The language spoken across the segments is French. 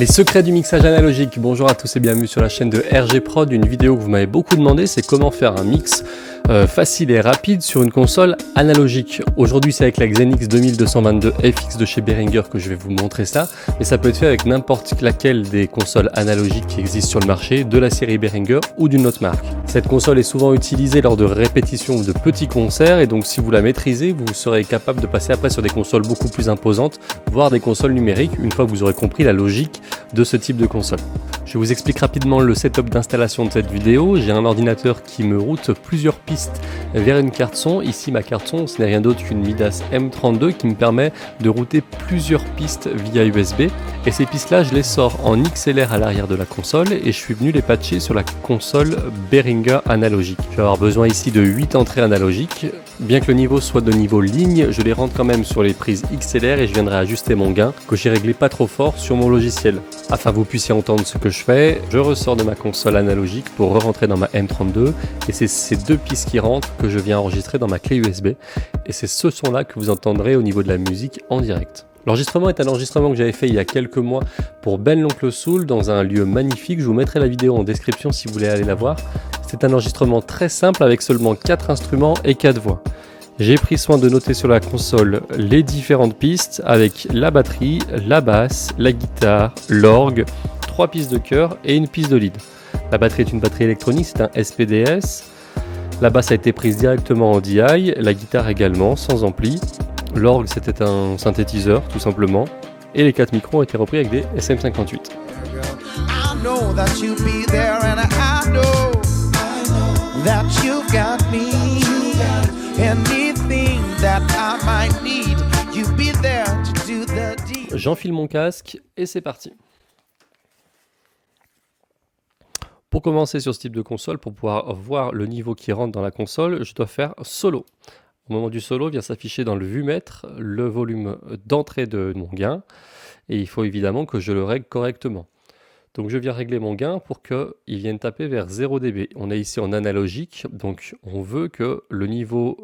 Les secrets du mixage analogique. Bonjour à tous et bienvenue sur la chaîne de RG Prod. Une vidéo que vous m'avez beaucoup demandé, c'est comment faire un mix facile et rapide sur une console analogique. Aujourd'hui, c'est avec la Xenix 2222 FX de chez Behringer que je vais vous montrer ça, mais ça peut être fait avec n'importe laquelle des consoles analogiques qui existent sur le marché, de la série Behringer ou d'une autre marque. Cette console est souvent utilisée lors de répétitions ou de petits concerts, et donc si vous la maîtrisez, vous serez capable de passer après sur des consoles beaucoup plus imposantes, voire des consoles numériques, une fois que vous aurez compris la logique de ce type de console. Je vous explique rapidement le setup d'installation de cette vidéo. J'ai un ordinateur qui me route plusieurs pistes vers une carte son. Ici, ma carte son, ce n'est rien d'autre qu'une Midas M32 qui me permet de router plusieurs pistes via USB. Et ces pistes-là, je les sors en XLR à l'arrière de la console et je suis venu les patcher sur la console Behringer analogique. Je vais avoir besoin ici de 8 entrées analogiques. Bien que le niveau soit de niveau ligne, je les rentre quand même sur les prises XLR et je viendrai ajuster mon gain que j'ai réglé pas trop fort sur mon logiciel. Afin que vous puissiez entendre ce que je fais, je ressors de ma console analogique pour re-rentrer dans ma M32 et c'est ces deux pistes qui rentrent que je viens enregistrer dans ma clé USB et c'est ce son-là que vous entendrez au niveau de la musique en direct. L'enregistrement est un enregistrement que j'avais fait il y a quelques mois pour Ben l'Oncle Soul dans un lieu magnifique. Je vous mettrai la vidéo en description si vous voulez aller la voir. C'est un enregistrement très simple avec seulement 4 instruments et 4 voix. J'ai pris soin de noter sur la console les différentes pistes avec la batterie, la basse, la guitare, l'orgue, 3 pistes de chœur et une piste de lead. La batterie est une batterie électronique, c'est un SPDS. La basse a été prise directement en DI, la guitare également, sans ampli. L'orgue, c'était un synthétiseur, tout simplement. Et les 4 micros ont été repris avec des SM58. J'enfile mon casque et c'est parti. Pour commencer sur ce type de console, pour pouvoir voir le niveau qui rentre dans la console, je dois faire solo. Au moment du solo, vient s'afficher dans le vumètre le volume d'entrée de mon gain et il faut évidemment que je le règle correctement. Donc je viens régler mon gain pour qu'il vienne taper vers 0 dB. On est ici en analogique, donc on veut que le niveau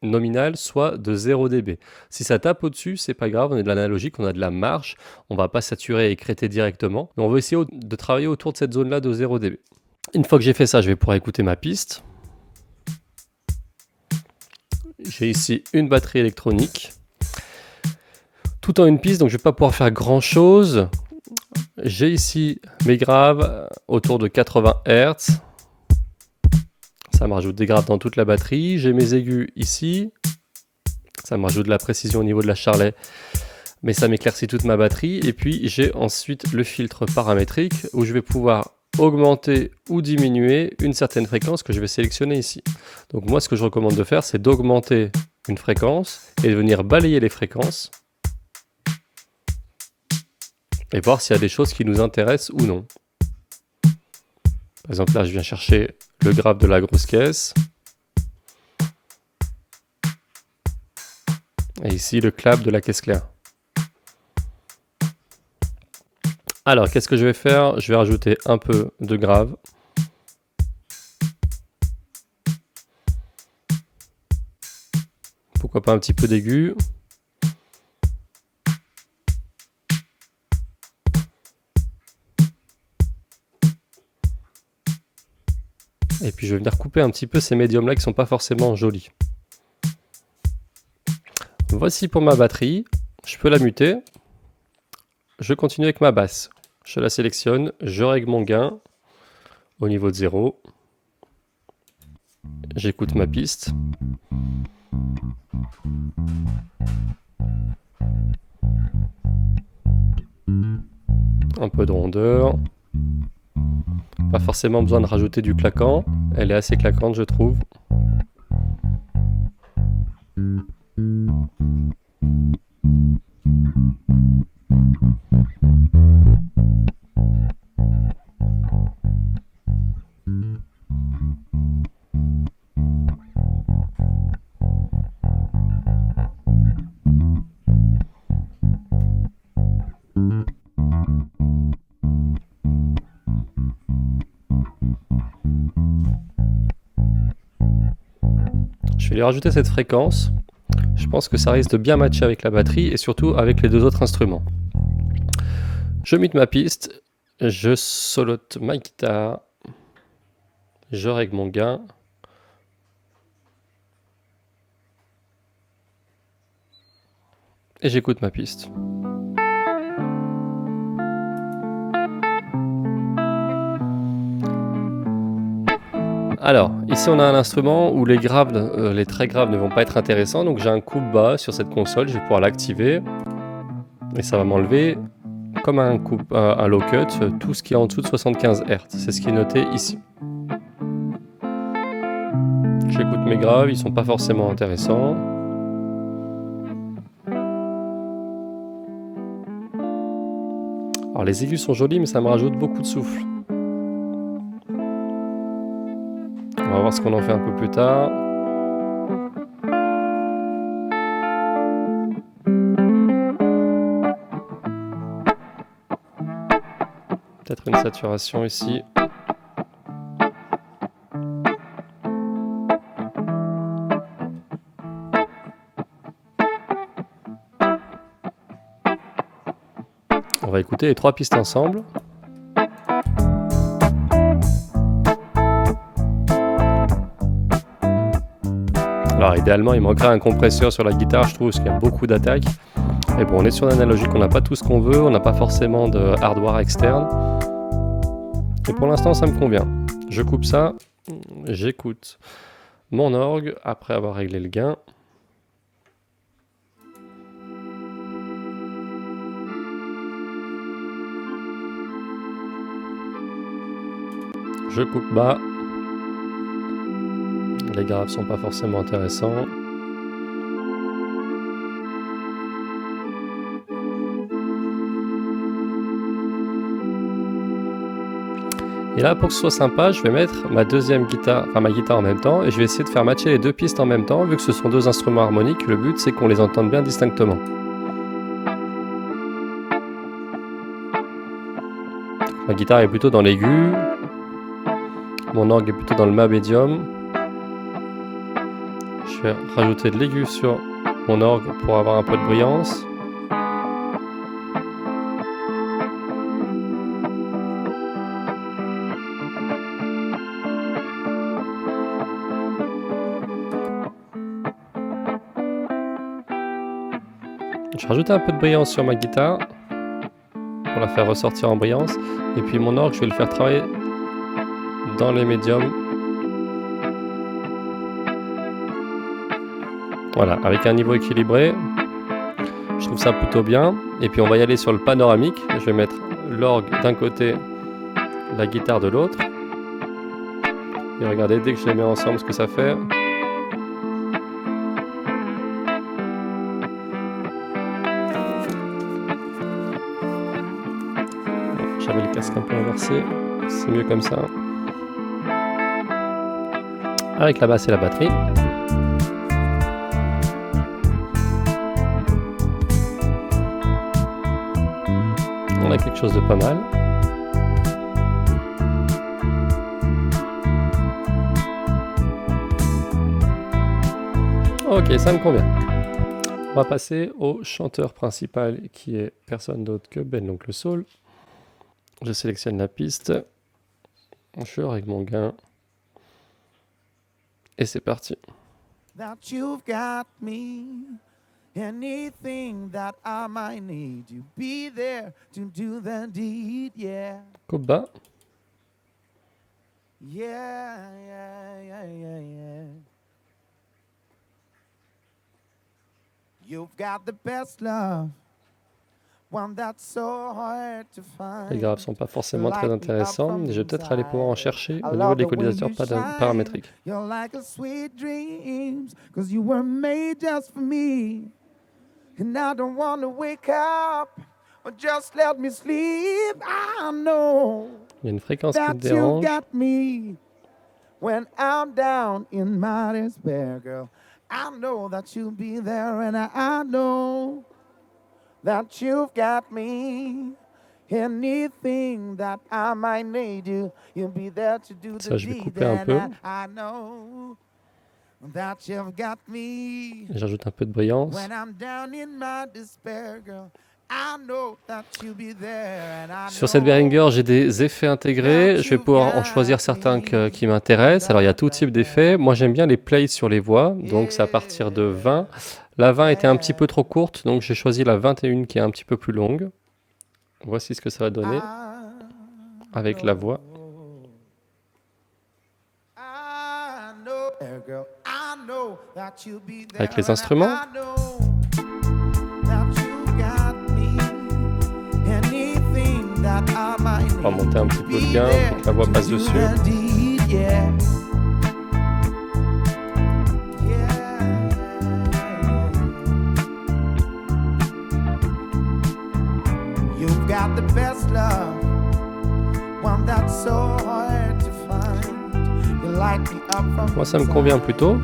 nominal soit de 0 dB. Si ça tape au-dessus, c'est pas grave, on est de l'analogique, on a de la marge, on va pas saturer et écréter directement. Mais on veut essayer de travailler autour de cette zone-là de 0 dB. Une fois que j'ai fait ça, je vais pouvoir écouter ma piste. J'ai ici une batterie électronique, tout en une piste, donc je ne vais pas pouvoir faire grand chose. J'ai ici mes graves autour de 80 Hz, ça me rajoute des graves dans toute la batterie. J'ai mes aigus ici, ça me rajoute de la précision au niveau de la charlet, mais ça m'éclaircit toute ma batterie. Et puis j'ai ensuite le filtre paramétrique où je vais pouvoir augmenter ou diminuer une certaine fréquence que je vais sélectionner ici. Donc moi, ce que je recommande de faire, c'est d'augmenter une fréquence et de venir balayer les fréquences et voir s'il y a des choses qui nous intéressent ou non. Par exemple, là, je viens chercher le grave de la grosse caisse. Et ici, le clap de la caisse claire. Alors, qu'est-ce que je vais faire? Je vais rajouter un peu de grave. Pourquoi pas un petit peu d'aigu. Et puis je vais venir couper un petit peu ces médiums là qui ne sont pas forcément jolis. Voici pour ma batterie. Je peux la muter. Je continue avec ma basse. Je la sélectionne, je règle mon gain au niveau de 0. J'écoute ma piste. Un peu de rondeur. Pas forcément besoin de rajouter du claquant. Elle est assez claquante, je trouve. Je vais lui rajouter cette fréquence. Je pense que ça risque de bien matcher avec la batterie et surtout avec les deux autres instruments. Je mute ma piste, je solote ma guitare, je règle mon gain. Et j'écoute ma piste. Alors, ici on a un instrument où les graves, les très graves ne vont pas être intéressants, donc j'ai un coup bas sur cette console, je vais pouvoir l'activer et ça va m'enlever comme un low cut tout ce qui est en dessous de 75 Hz. C'est ce qui est noté ici. J'écoute mes graves, ils sont pas forcément intéressants. Alors les aigus sont jolis, mais ça me rajoute beaucoup de souffle. On va voir ce qu'on en fait un peu plus tard. Peut-être une saturation ici. On va écouter les 3 pistes ensemble. Alors idéalement il manquerait un compresseur sur la guitare, je trouve, parce qu'il y a beaucoup d'attaques. Mais bon, on est sur l'analogique, on n'a pas tout ce qu'on veut, on n'a pas forcément de hardware externe. Et pour l'instant ça me convient. Je coupe ça, j'écoute mon orgue après avoir réglé le gain. Je coupe bas. Les graves sont pas forcément intéressants. Et là, pour que ce soit sympa, je vais mettre ma deuxième guitare, enfin ma guitare en même temps, et je vais essayer de faire matcher les 2 pistes en même temps, vu que ce sont 2 instruments harmoniques. Le but, c'est qu'on les entende bien distinctement. Ma guitare est plutôt dans l'aigu, mon orgue est plutôt dans le ma médium. Je vais rajouter de l'aigu sur mon orgue pour avoir un peu de brillance. Je rajoute un peu de brillance sur ma guitare pour la faire ressortir en brillance. Et puis mon orgue, je vais le faire travailler dans les médiums. Voilà, avec un niveau équilibré. Je trouve ça plutôt bien. Et puis on va y aller sur le panoramique. Je vais mettre l'orgue d'un côté, la guitare de l'autre. Et regardez, dès que je les mets ensemble, ce que ça fait. J'avais le casque un peu inversé, c'est mieux comme ça. Avec la basse et la batterie. On a quelque chose de pas mal. Ok, ça me convient. On va passer au chanteur principal qui est personne d'autre que Ben l'Oncle Soul. Je sélectionne la piste, je règle mon gain et c'est parti. That you've got me, anything that I might need, you be there to do the deed, yeah. Coupe bas. Yeah, yeah, yeah, yeah, yeah. You've got the best love. Les graves sont pas forcément très intéressants, mais je vais peut-être aller pouvoir en chercher au niveau de l'équalisateur paramétrique. Il y a une fréquence qui me dérange. That you've got me, anything that I might need you, you'll be there to do the deed that I know. That you've got me. J'ajoute un peu de brillance. When I'm down in my despair, girl, Sur cette Behringer, j'ai des effets intégrés. Je vais pouvoir en choisir certains qui m'intéressent. Alors, il y a tout type d'effets. Moi, j'aime bien les plays sur les voix. Donc, c'est à partir de 20. La 20 était un petit peu trop courte. Donc, j'ai choisi la 21 qui est un petit peu plus longue. Voici ce que ça va donner avec la voix. Avec les instruments. On va monter un petit peu le gain pour que la voix passe dessus. Moi, ça me convient plutôt.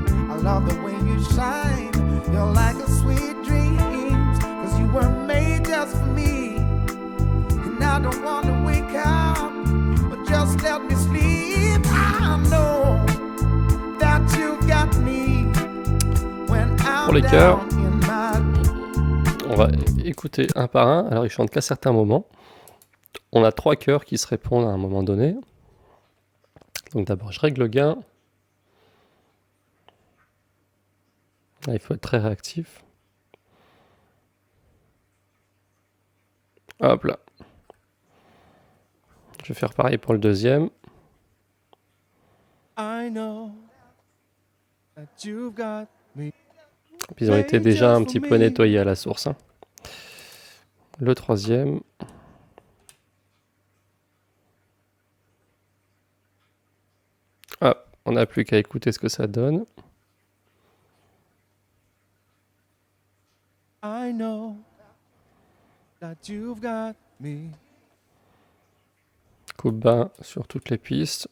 Pour les chœurs, on va écouter un par un. Alors, ils chantent qu'à certains moments. On a 3 chœurs qui se répondent à un moment donné. Donc d'abord, je règle le gain. Là, il faut être très réactif. Hop là. Je vais faire pareil pour le deuxième. Puis ils ont été déjà un petit peu nettoyés à la source. Hein. Le troisième. Hop, on n'a plus qu'à écouter ce que ça donne. Coupe bas sur toutes les pistes.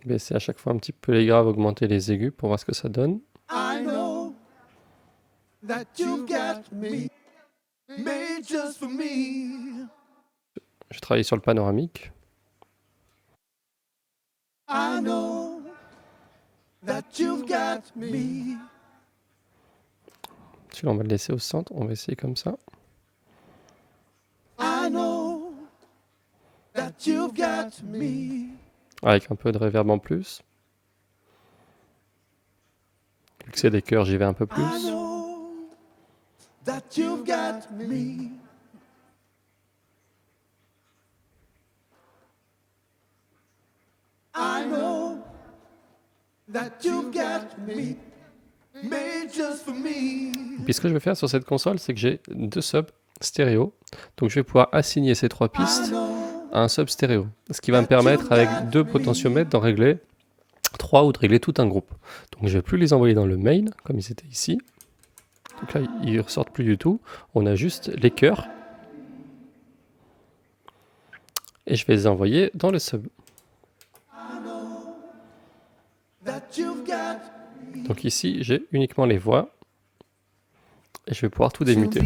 Baisser à chaque fois un petit peu les graves, augmenter les aigus pour voir ce que ça donne. Je travaille sur le panoramique. Celui-là, on va le laisser au centre. On va essayer comme ça. Avec un peu de reverb en plus. Vu que c'est des chœurs, j'y vais un peu plus. Puis ce que je vais faire sur cette console, c'est que j'ai 2 subs stéréo. Donc je vais pouvoir assigner ces 3 pistes à un sub stéréo. Ce qui va me permettre, avec 2 potentiomètres, d'en régler 3 ou de régler tout un groupe. Donc je ne vais plus les envoyer dans le main, comme ils étaient ici. Donc là, ils ne ressortent plus du tout. On a juste les chœurs. Et je vais les envoyer dans le sub. Donc ici, j'ai uniquement les voix. Et je vais pouvoir tout démuter.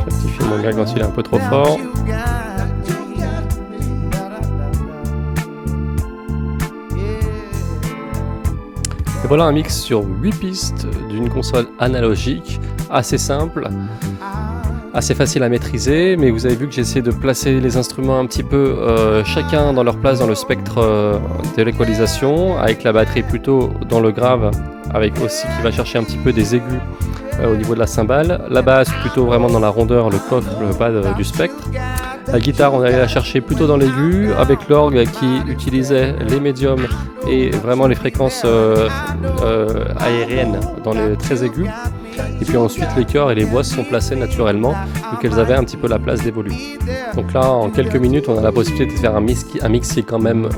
Rectifier mon gag quand il est un peu trop fort. Et voilà un mix sur 8 pistes d'une console analogique, assez simple, assez facile à maîtriser, mais vous avez vu que j'ai essayé de placer les instruments un petit peu chacun dans leur place dans le spectre de l'équalisation, avec la batterie plutôt dans le grave, avec aussi qui va chercher un petit peu des aigus au niveau de la cymbale, la basse plutôt vraiment dans la rondeur, le coffre, le bas du spectre. La guitare, on allait la chercher plutôt dans l'aigu, avec l'orgue qui utilisait les médiums et vraiment les fréquences aériennes dans les très aigus. Et puis ensuite, les chœurs et les voix se sont placés naturellement, vu qu'elles avaient un petit peu la place d'évoluer. Donc là, en quelques minutes, on a la possibilité de faire un mix qui est quand même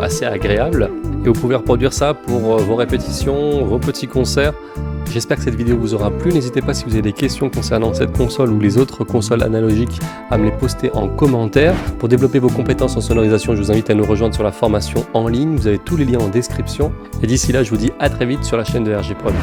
assez agréable. Et vous pouvez reproduire ça pour vos répétitions, vos petits concerts. J'espère que cette vidéo vous aura plu. N'hésitez pas, si vous avez des questions concernant cette console ou les autres consoles analogiques, à me les poster en commentaire. Pour développer vos compétences en sonorisation, je vous invite à nous rejoindre sur la formation en ligne. Vous avez tous les liens en description. Et d'ici là, je vous dis à très vite sur la chaîne de RG Prod.